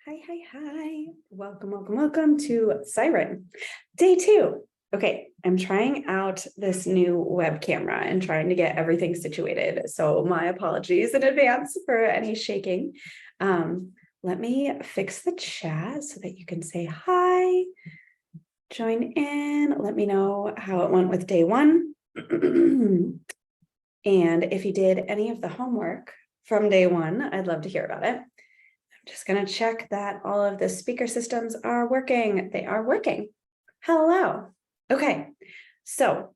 Hi. Welcome to Siren. Day 2. Okay, I'm trying out this new web camera and trying to get everything situated. So my apologies in advance for any shaking. Let me fix the chat so that you can say hi, join in, let me know how it went with day 1. And if you did any of the homework from day 1, I'd love to hear about it. Just going to check that all of the speaker systems are working. They are working. Hello. Okay, so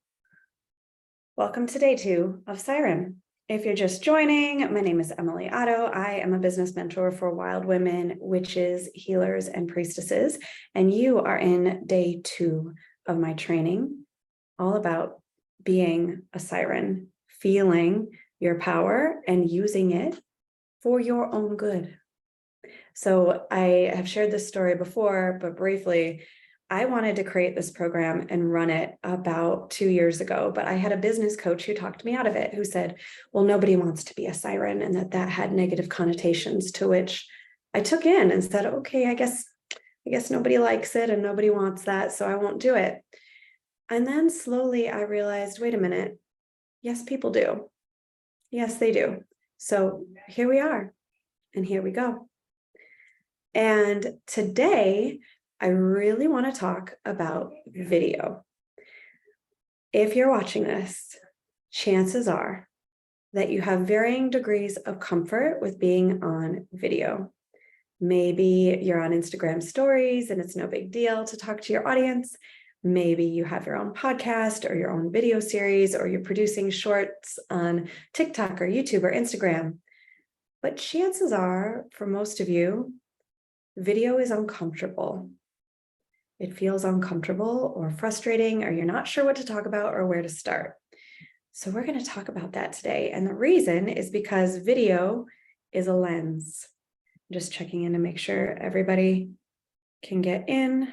welcome to day 2 of Siren. If you're just joining, my name is Emily Otto. I am a business mentor for wild women, witches, healers, and priestesses. And you are in day 2 of my training, all about being a siren, feeling your power and using it for your own good. So I have shared this story before, but briefly, I wanted to create this program and run it about 2 years ago, but I had a business coach who talked me out of it, who said, well, nobody wants to be a siren, and that had negative connotations, to which I took in and said, okay, I guess nobody likes it and nobody wants that, so I won't do it. And then slowly I realized, wait a minute, yes, people do. Yes, they do. So here we are, and here we go. And today, I really want to talk about video. If you're watching this, chances are that you have varying degrees of comfort with being on video. Maybe you're on Instagram stories and it's no big deal to talk to your audience. Maybe you have your own podcast or your own video series, or you're producing shorts on TikTok or YouTube or Instagram. But chances are, for most of you, video is uncomfortable. It feels uncomfortable or frustrating, or you're not sure what to talk about or where to start. So we're going to talk about that today. And the reason is because video is a lens. I'm just checking in to make sure everybody can get in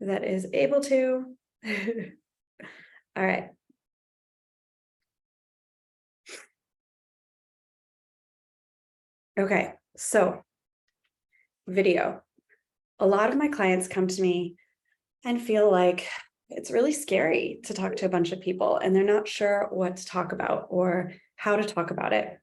that is able to. All right. Okay, so video. A lot of my clients come to me and feel like it's really scary to talk to a bunch of people and they're not sure what to talk about or how to talk about it.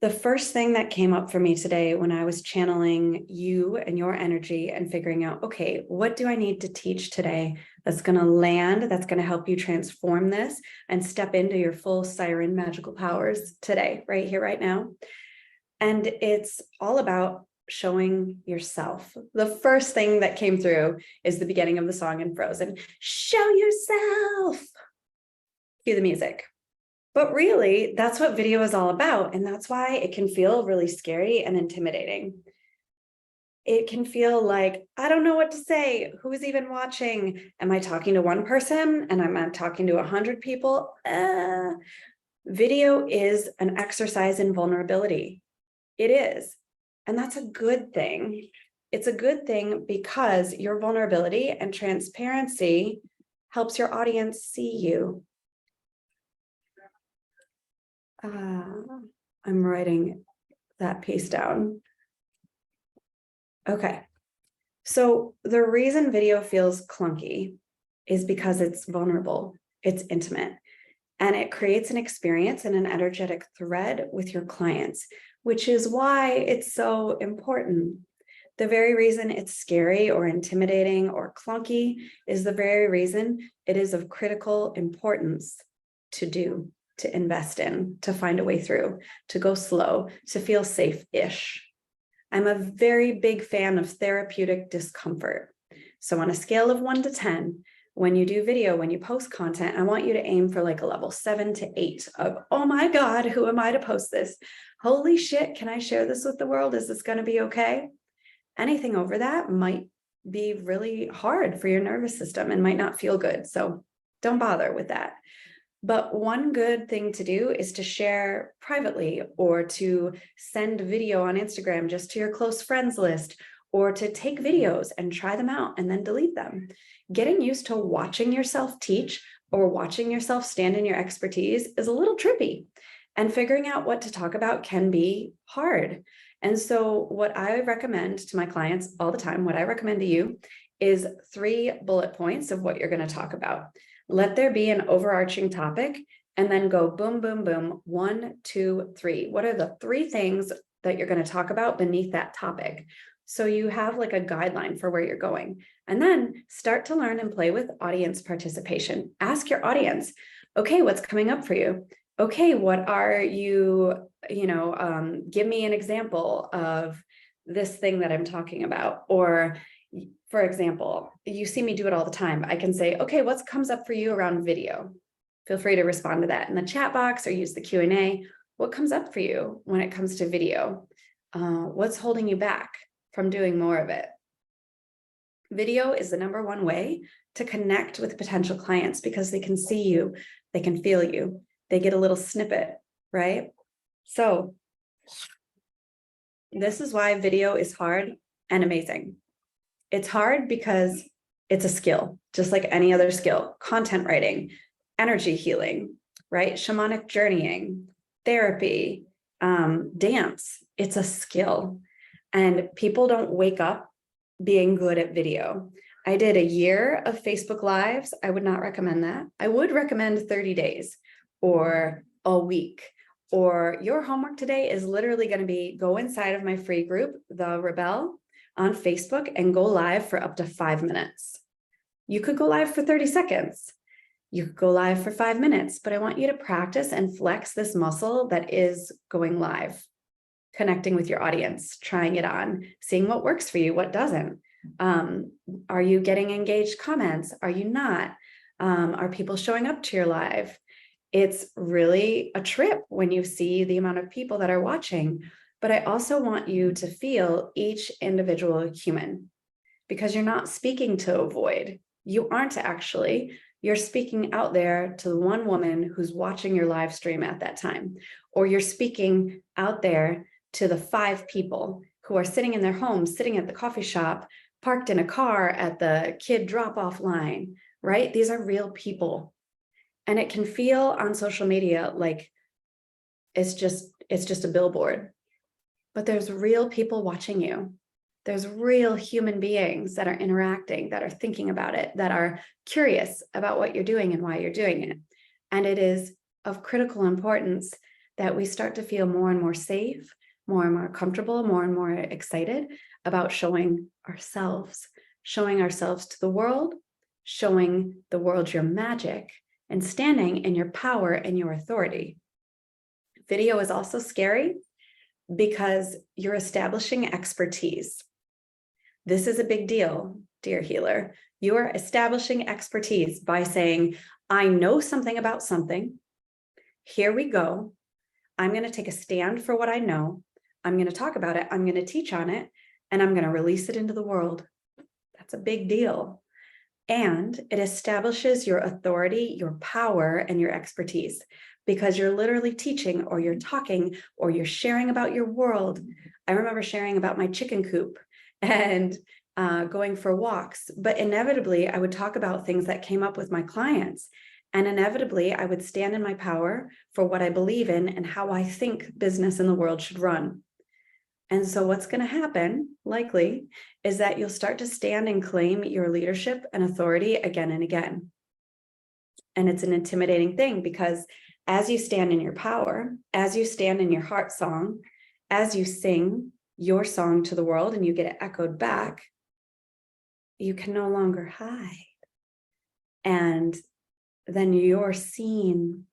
The first thing that came up for me today when I was channeling you and your energy and figuring out, okay, what do I need to teach today that's going to land, that's going to help you transform this and step into your full siren magical powers today, right here, right now. And it's all about showing yourself. The first thing that came through is the beginning of the song in Frozen. Show yourself. Cue the music. But really, that's what video is all about. And that's why it can feel really scary and intimidating. It can feel like, I don't know what to say. Who's even watching? Am I talking to one person? And am I talking to 100 people? Video is an exercise in vulnerability. It is. And that's a good thing. It's a good thing because your vulnerability and transparency helps your audience see you. I'm writing that piece down. Okay. So the reason video feels clunky is because it's vulnerable, it's intimate, and it creates an experience and an energetic thread with your clients, which is why it's so important. The very reason it's scary or intimidating or clunky is the very reason it is of critical importance to do, to invest in, to find a way through, to go slow, to feel safe-ish. I'm a very big fan of therapeutic discomfort. So on a scale of 1 to 10, when you do video, when you post content, I want you to aim for like a level 7 to 8 of, oh my God, who am I to post this? Holy shit, can I share this with the world? Is this going to be okay? Anything over that might be really hard for your nervous system and might not feel good. So don't bother with that. But one good thing to do is to share privately, or to send video on Instagram just to your close friends list, or to take videos and try them out and then delete them. Getting used to watching yourself teach or watching yourself stand in your expertise is a little trippy, and figuring out what to talk about can be hard. And so what I recommend to my clients all the time, what I recommend to you is 3 bullet points of what you're going to talk about. Let there be an overarching topic and then go boom, boom, boom, 1, 2, 3. What are the 3 things that you're going to talk about beneath that topic? So you have like a guideline for where you're going. And then start to learn and play with audience participation. Ask your audience, okay, what's coming up for you? Okay, what are you, give me an example of this thing that I'm talking about. Or for example, you see me do it all the time. I can say, okay, what comes up for you around video? Feel free to respond to that in the chat box or use the Q&A. What comes up for you when it comes to video? What's holding you back from doing more of it? Video is the #1 way to connect with potential clients because they can see you, they can feel you, they get a little snippet, right? So this is why video is hard and amazing. It's hard because it's a skill, just like any other skill. Content writing, energy healing, right? Shamanic journeying, therapy, dance. It's a skill. And people don't wake up being good at video. I did a year of Facebook Lives. I would not recommend that. I would recommend 30 days or a week. Or your homework today is literally going to be go inside of my free group, The Rebel, on Facebook and go live for up to 5 minutes. You could go live for 30 seconds. You could go live for 5 minutes, but I want you to practice and flex this muscle that is going live, connecting with your audience, trying it on, seeing what works for you, what doesn't. Are you getting engaged comments? Are you not? Are people showing up to your live? It's really a trip when you see the amount of people that are watching. But I also want you to feel each individual human, because you're not speaking to a void. You aren't actually. You're speaking out there to the one woman who's watching your live stream at that time, or you're speaking out there to the 5 people who are sitting in their homes, sitting at the coffee shop, parked in a car at the kid drop-off line, right? These are real people. And it can feel on social media like it's just a billboard. But there's real people watching you. There's real human beings that are interacting, that are thinking about it, that are curious about what you're doing and why you're doing it. And it is of critical importance that we start to feel more and more safe, more and more comfortable, more and more excited about showing ourselves to the world, showing the world your magic, and standing in your power and your authority. Video is also scary because you're establishing expertise. This is a big deal, dear healer. You are establishing expertise by saying, I know something about something. Here we go. I'm going to take a stand for what I know. I'm going to talk about it. I'm going to teach on it, and I'm going to release it into the world. That's a big deal. And it establishes your authority, your power, and your expertise, because you're literally teaching, or you're talking, or you're sharing about your world. I remember sharing about my chicken coop and going for walks, but inevitably I would talk about things that came up with my clients. And inevitably I would stand in my power for what I believe in and how I think business in the world should run. And so what's going to happen, likely, is that you'll start to stand and claim your leadership and authority again and again. And it's an intimidating thing, because as you stand in your power, as you stand in your heart song, as you sing your song to the world and you get it echoed back, you can no longer hide. And then you're seen.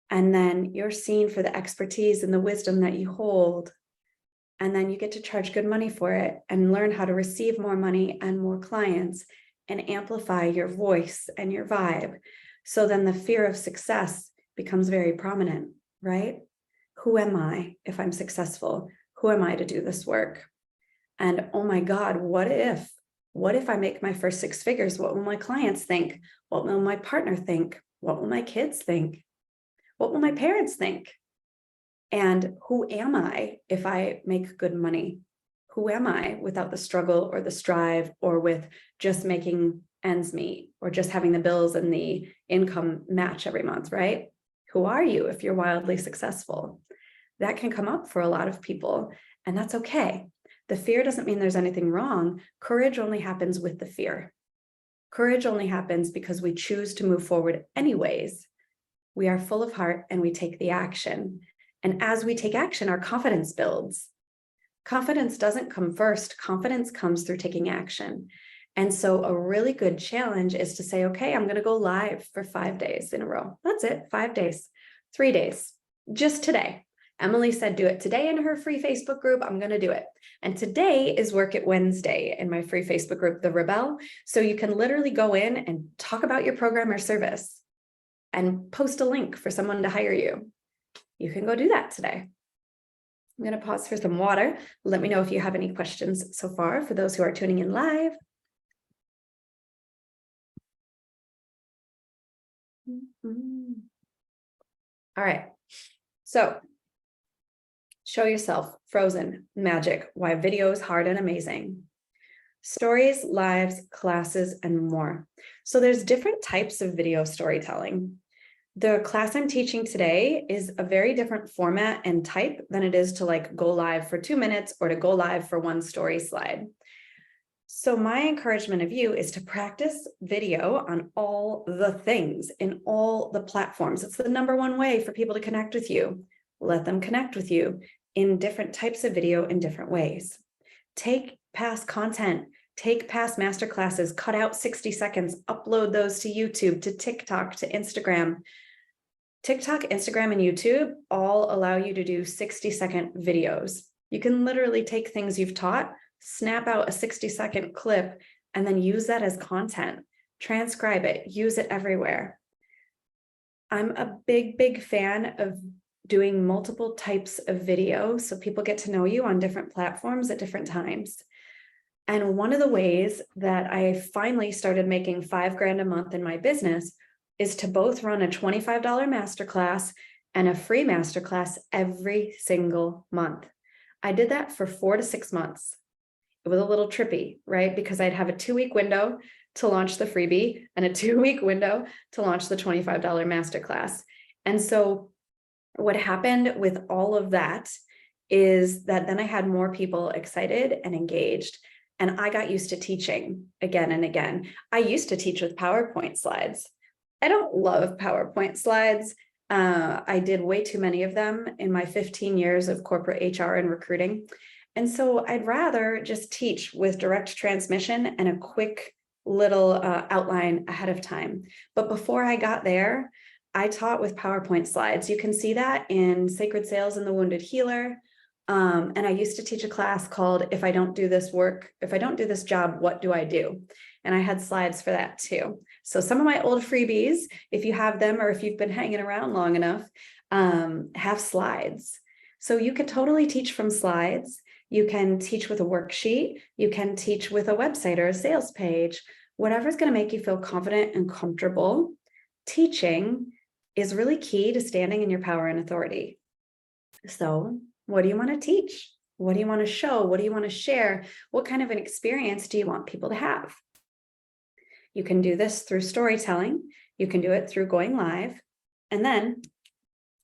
And then you're seen for the expertise and the wisdom that you hold. And then you get to charge good money for it and learn how to receive more money and more clients and amplify your voice and your vibe. So then the fear of success becomes very prominent, right? Who am I if I'm successful? Who am I to do this work? And oh my God, what if I make my first 6 figures? What will my clients think? What will my partner think? What will my kids think? What will my parents think? And who am I if I make good money? Who am I without the struggle or the strive, or with just making ends meet, or just having the bills and the income match every month, right? Who are you if you're wildly successful? That can come up for a lot of people. And that's okay. The fear doesn't mean there's anything wrong. Courage only happens with the fear. Courage only happens because we choose to move forward anyways. We are full of heart and we take the action. And as we take action, our confidence builds. Confidence doesn't come first. Confidence comes through taking action. And so a really good challenge is to say, okay, I'm going to go live for 5 days in a row. That's it, 5 days, 3 days, just today. Emily said, do it today in her free Facebook group. I'm going to do it. And today is Work It Wednesday in my free Facebook group, The Rebel. So you can literally go in and talk about your program or service and post a link for someone to hire you. You can go do that today. I'm going to pause for some water. Let me know if you have any questions so far for those who are tuning in live. All right. So show yourself, Frozen, magic, why video is hard and amazing. Stories, lives, classes, and more. So there's different types of video storytelling. The class I'm teaching today is a very different format and type than it is to like go live for 2 minutes or to go live for one story slide. So my encouragement of you is to practice video on all the things in all the platforms. It's the #1 way for people to connect with you. Let them connect with you in different types of video in different ways. Take past content, take past masterclasses, cut out 60 seconds, upload those to YouTube, to TikTok, to Instagram. TikTok, Instagram, and YouTube all allow you to do 60-second videos. You can literally take things you've taught, snap out a 60-second clip, and then use that as content. Transcribe it, use it everywhere. I'm a big fan of doing multiple types of video so people get to know you on different platforms at different times. And one of the ways that I finally started making $5,000 a month in my business is to both run a $25 masterclass and a free masterclass every single month. I did that for 4 to 6 months. It was a little trippy, right? Because I'd have a 2-week window to launch the freebie and a 2-week window to launch the $25 masterclass. And so what happened with all of that is that then I had more people excited and engaged, and I got used to teaching again and again. I used to teach with PowerPoint slides. I don't love PowerPoint slides. I did way too many of them in my 15 years of corporate HR and recruiting. And so I'd rather just teach with direct transmission and a quick little outline ahead of time. But before I got there, I taught with PowerPoint slides. You can see that in Sacred Sales and the Wounded Healer. And I used to teach a class called If I Don't Do This Job, What Do I Do? And I had slides for that too. So some of my old freebies, if you have them or if you've been hanging around long enough, have slides. So you can totally teach from slides. You can teach with a worksheet. You can teach with a website or a sales page, whatever's going to make you feel confident and comfortable. Teaching is really key to standing in your power and authority. So what do you want to teach? What do you want to show? What do you want to share? What kind of an experience do you want people to have? You can do this through storytelling. You can do it through going live. And then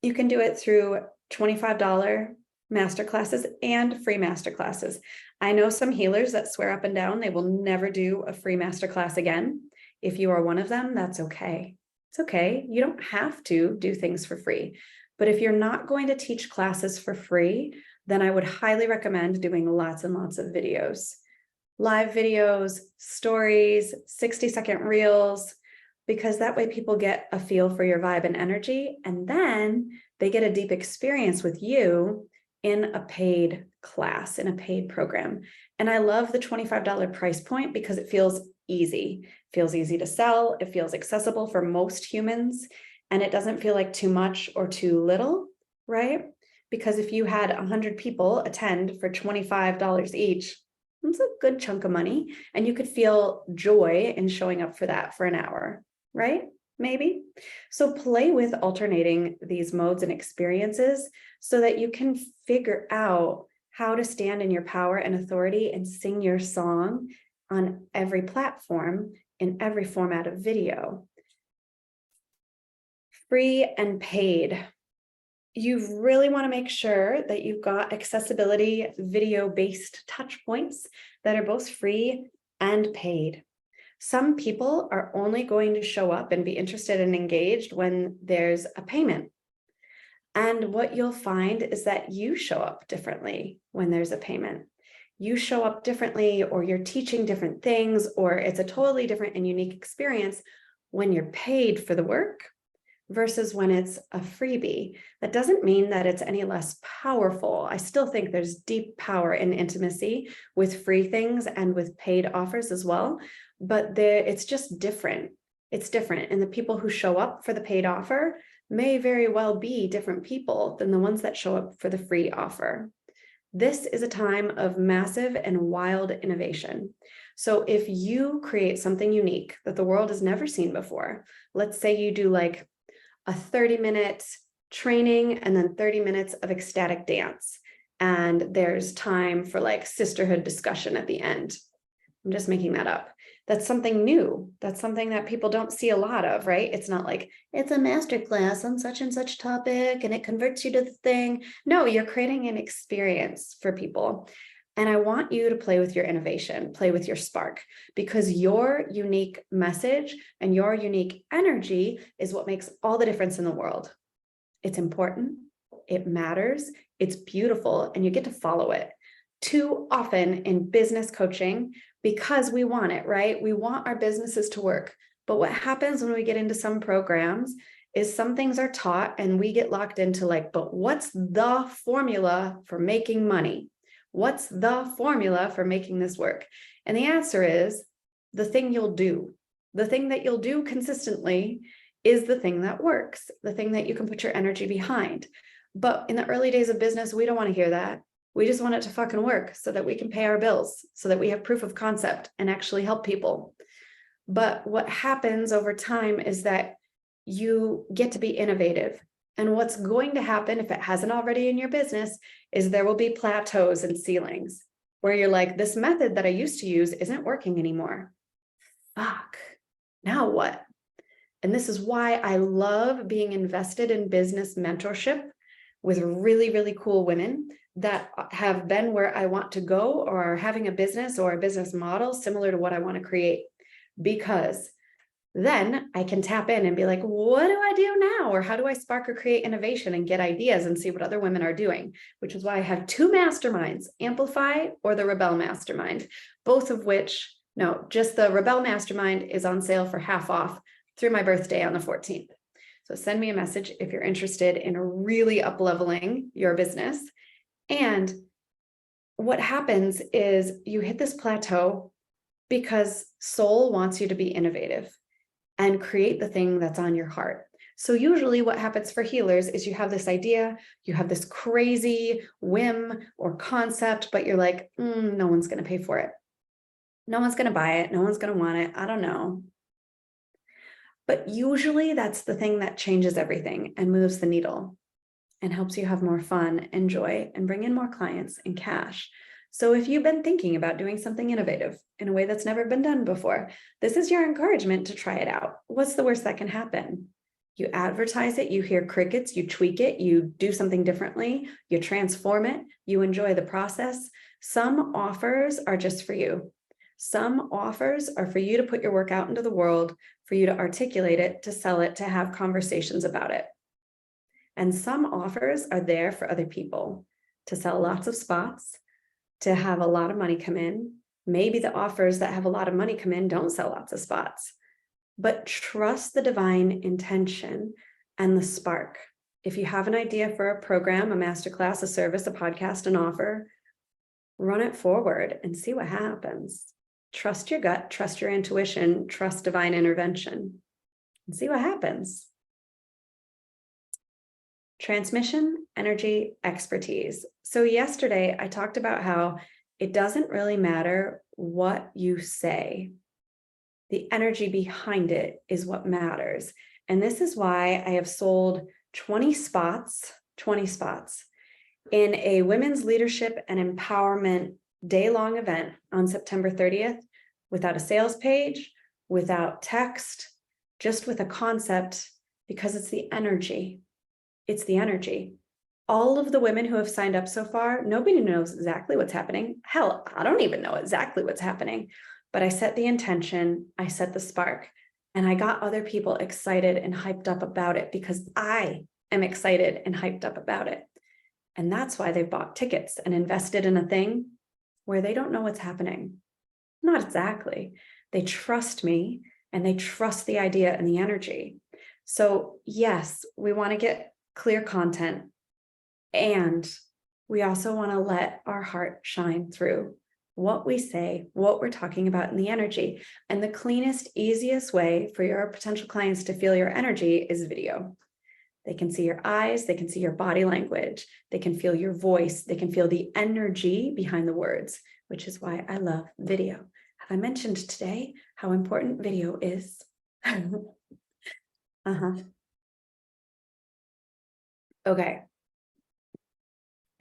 you can do it through $25 masterclasses and free masterclasses. I know some healers that swear up and down they will never do a free masterclass again. If you are one of them, that's okay. It's okay. You don't have to do things for free. But if you're not going to teach classes for free, then I would highly recommend doing lots and lots of videos. Live videos, stories, 60-second reels, because that way people get a feel for your vibe and energy, and then they get a deep experience with you in a paid class, in a paid program. And I love the $25 price point because it feels easy. It feels easy to sell. It feels accessible for most humans. And it doesn't feel like too much or too little, right? Because if you had 100 people attend for $25 each, that's a good chunk of money. And you could feel joy in showing up for that for an hour, right? Maybe. So play with alternating these modes and experiences so that you can figure out how to stand in your power and authority and sing your song on every platform in every format of video. Free and paid. you really want to make sure that you've got accessibility video-based touch points that are both free and paid. Some people are only going to show up and be interested and engaged when there's a payment. And what you'll find is that you show up differently when there's a payment. You show up differently, or you're teaching different things, or it's a totally different and unique experience when you're paid for the work versus when it's a freebie. That doesn't mean that it's any less powerful. I still think there's deep power in intimacy with free things and with paid offers as well, but it's just different. It's different. And the people who show up for the paid offer may very well be different people than the ones that show up for the free offer. This is a time of massive and wild innovation. So if you create something unique that the world has never seen before, let's say you do like a 30-minute training and then 30 minutes of ecstatic dance, and there's time for like sisterhood discussion at the end. I'm just making that up. That's something new. That's something that people don't see a lot of, right? It's not like it's a masterclass on such and such topic and it converts you to the thing. No, you're creating an experience for people. And I want you to play with your innovation, play with your spark, because your unique message and your unique energy is what makes all the difference in the world. It's important, it matters, it's beautiful, and you get to follow it. Too often in business coaching, because we want it, right? We want our businesses to work. But what happens when we get into some programs is some things are taught and we get locked into like, but what's the formula for making money? What's the formula for making this work? And the answer is the thing you'll do. The thing that you'll do consistently is the thing that works, the thing that you can put your energy behind. But in the early days of business, we don't want to hear that. We just want it to fucking work so that we can pay our bills, so that we have proof of concept and actually help people. But what happens over time is that you get to be innovative. And what's going to happen, if it hasn't already in your business, is there will be plateaus and ceilings where you're like, this method that I used to use isn't working anymore. Fuck, now what? And this is why I love being invested in business mentorship with really, really cool women that have been where I want to go, or are having a business or a business model similar to what I want to create, because then I can tap in and be like, what do I do now? Or how do I spark or create innovation and get ideas and see what other women are doing? Which is why I have two masterminds, Amplify or the Rebel Mastermind, both of which, no, just the Rebel Mastermind is on sale for half off through my birthday on the 14th. So send me a message if you're interested in really up-leveling your business. And what happens is you hit this plateau because soul wants you to be innovative and create the thing that's on your heart. So usually what happens for healers is you have this idea, you have this crazy whim or concept, but you're like, no one's going to pay for it. No one's going to buy it. No one's going to want it. I don't know. But usually that's the thing that changes everything and moves the needle and helps you have more fun and joy and bring in more clients and cash. So if you've been thinking about doing something innovative in a way that's never been done before, this is your encouragement to try it out. What's the worst that can happen? You advertise it, you hear crickets, you tweak it, you do something differently, you transform it, you enjoy the process. Some offers are just for you. Some offers are for you to put your work out into the world, for you to articulate it, to sell it, to have conversations about it. And some offers are there for other people, to sell lots of spots, to have a lot of money come in. Maybe the offers that have a lot of money come in don't sell lots of spots, but trust the divine intention and the spark. If you have an idea for a program, a masterclass, a service, a podcast, an offer, run it forward and see what happens. Trust your gut, trust your intuition, trust divine intervention, and see what happens. Transmission, energy, expertise. So yesterday I talked about how it doesn't really matter what you say. The energy behind it is what matters. And this is why I have sold 20 spots in a women's leadership and empowerment day-long event on September 30th without a sales page, without text, just with a concept, because it's the energy. It's the energy. All of the women who have signed up so far, nobody knows exactly what's happening. Hell, I don't even know exactly what's happening, but I set the intention, I set the spark, and I got other people excited and hyped up about it because I am excited and hyped up about it. And that's why they bought tickets and invested in a thing where they don't know what's happening. Not exactly. They trust me and they trust the idea and the energy. So yes, we want to get clear content, and we also want to let our heart shine through what we say, what we're talking about in the energy. And the cleanest, easiest way for your potential clients to feel your energy is video. They can see your eyes, they can see your body language, they can feel your voice, they can feel the energy behind the words, which is why I love video. Have I mentioned today how important video is? Okay.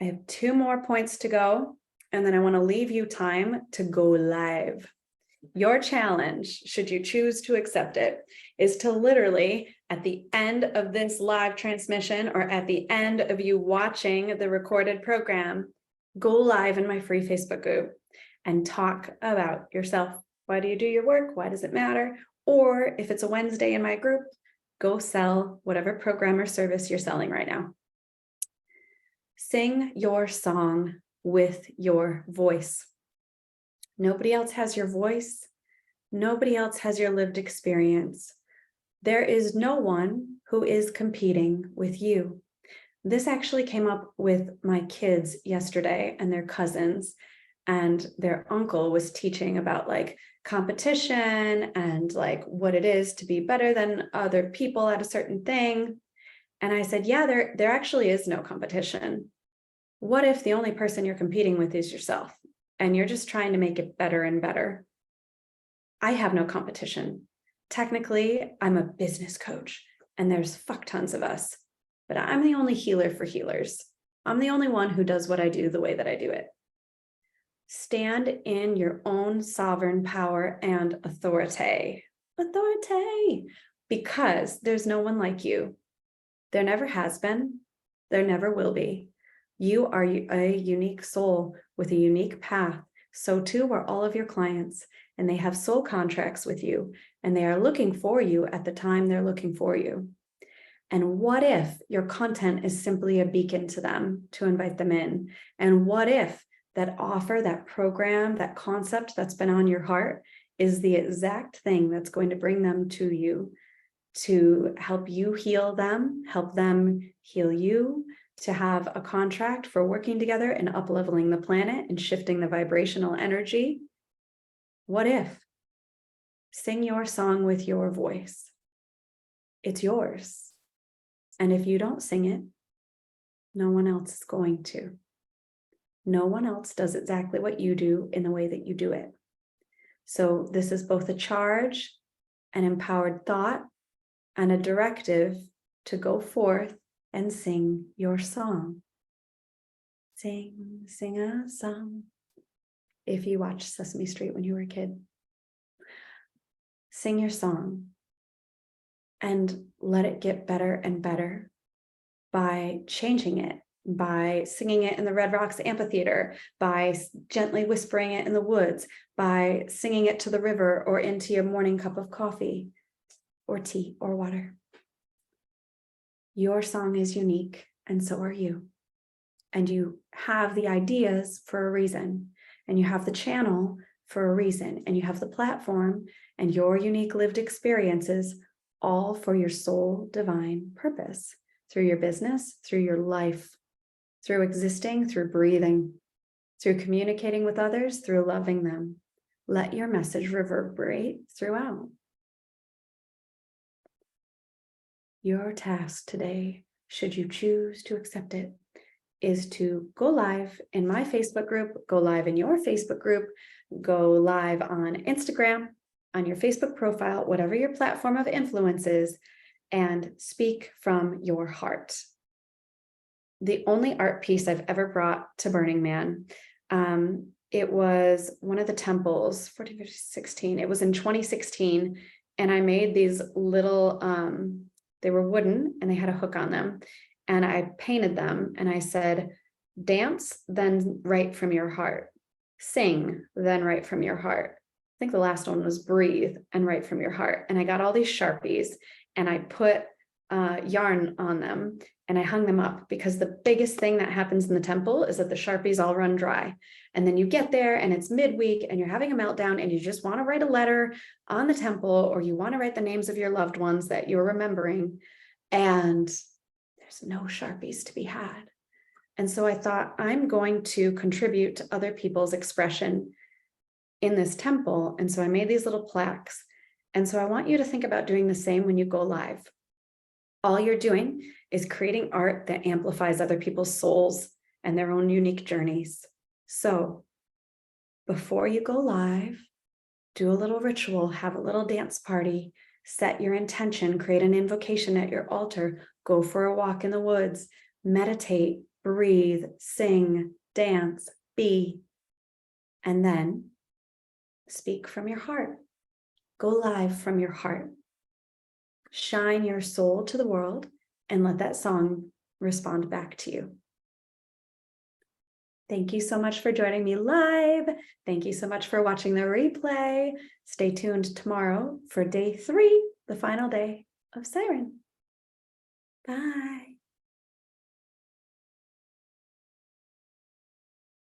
I have 2 more points to go, and then I want to leave you time to go live. Your challenge, should you choose to accept it, is to literally, at the end of this live transmission or at the end of you watching the recorded program, go live in my free Facebook group and talk about yourself. Why do you do your work? Why does it matter? Or if it's a Wednesday in my group, go sell whatever program or service you're selling right now. Sing your song with your voice. Nobody else has your voice. Nobody else has your lived experience. There is no one who is competing with you. This actually came up with my kids yesterday and their cousins, and their uncle was teaching about like competition and like what it is to be better than other people at a certain thing. And I said, yeah, there actually is no competition. What if the only person you're competing with is yourself and you're just trying to make it better and better? I have no competition. Technically, I'm a business coach and there's fuck tons of us, but I'm the only healer for healers. I'm the only one who does what I do the way that I do it. Stand in your own sovereign power and authority. Authority, because there's no one like you. There never has been. There never will be. You are a unique soul with a unique path. So too are all of your clients, and they have soul contracts with you, and they are looking for you at the time they're looking for you. And what if your content is simply a beacon to them to invite them in? And what if that offer, that program, that concept that's been on your heart is the exact thing that's going to bring them to you, to help you heal them, help them heal you, to have a contract for working together and up-leveling the planet and shifting the vibrational energy? What if? Sing your song with your voice. It's yours. And if you don't sing it, no one else is going to. No one else does exactly what you do in the way that you do it. So this is both a charge, an empowered thought, and a directive to go forth and sing your song. Sing a song. If you watched Sesame Street when you were a kid, sing your song and let it get better and better by changing it, by singing it in the Red Rocks Amphitheater, by gently whispering it in the woods, by singing it to the river or into your morning cup of coffee or tea or water. Your song is unique, and so are you. And you have the ideas for a reason, and you have the channel for a reason, and you have the platform and your unique lived experiences, all for your soul divine purpose, through your business, through your life, through existing, through breathing, through communicating with others, through loving them. Let your message reverberate throughout. Your task today, should you choose to accept it, is to go live in my Facebook group, go live in your Facebook group, go live on Instagram, on your Facebook profile, whatever your platform of influence is, and speak from your heart. The only art piece I've ever brought to Burning Man, it was one of the temples, 14, 15, 16. It was in 2016, and I made these little, they were wooden and they had a hook on them. and I painted them and I said, dance, then write from your heart. Sing, then write from your heart. I think the last one was breathe and write from your heart. And I got all these Sharpies and I put yarn on them and I hung them up, because the biggest thing that happens in the temple is that the Sharpies all run dry. And then you get there and it's midweek and you're having a meltdown and you just want to write a letter on the temple, or you want to write the names of your loved ones that you're remembering, and there's no Sharpies to be had. And so I thought, I'm going to contribute to other people's expression in this temple. And so I made these little plaques. And so I want you to think about doing the same when you go live. All you're doing is creating art that amplifies other people's souls and their own unique journeys. So before you go live, do a little ritual, have a little dance party, set your intention, create an invocation at your altar, go for a walk in the woods, meditate, breathe, sing, dance, be, and then speak from your heart. Go live from your heart. Shine your soul to the world and let that song respond back to you. Thank you so much for joining me live. Thank you so much for watching the replay. Stay tuned tomorrow for day 3, the final day of Siren. Bye.